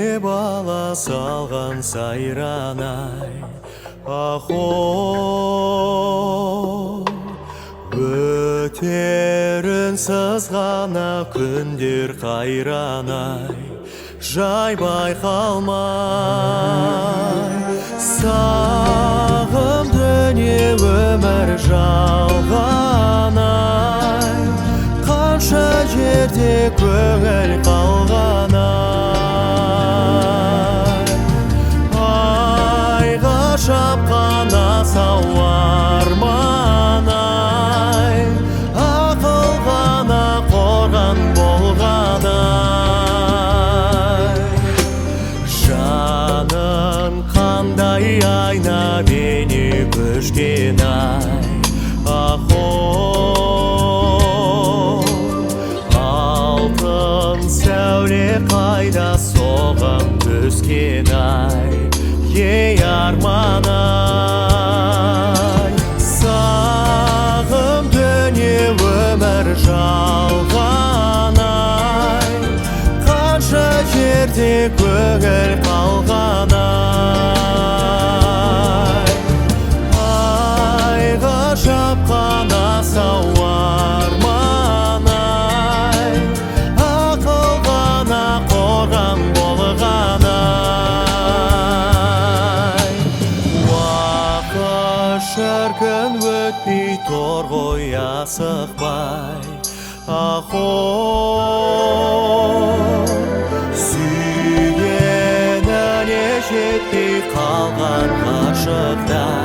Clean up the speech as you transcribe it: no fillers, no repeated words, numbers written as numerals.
не бала салған сайранай ахо өтерін сызғана күндер қайранай жай байқалмай сағым дүние өмір жалғанай қанша жерде көңіл қалғанай айға шапқан асау арманай ақыл ғана қорған болғанай жаның қандай айна бейне көшкен ай ахо сәуле қайда соғым түскен ай ей арман-ай сағым дүние өмір жалғанай қанша жерде көңіл қалғанай айға шапқан асау қорған болғанай уақыт шіркін өтпей тұр ғой асықпай ахо сүйгеніне жетпей қалған ғашықтар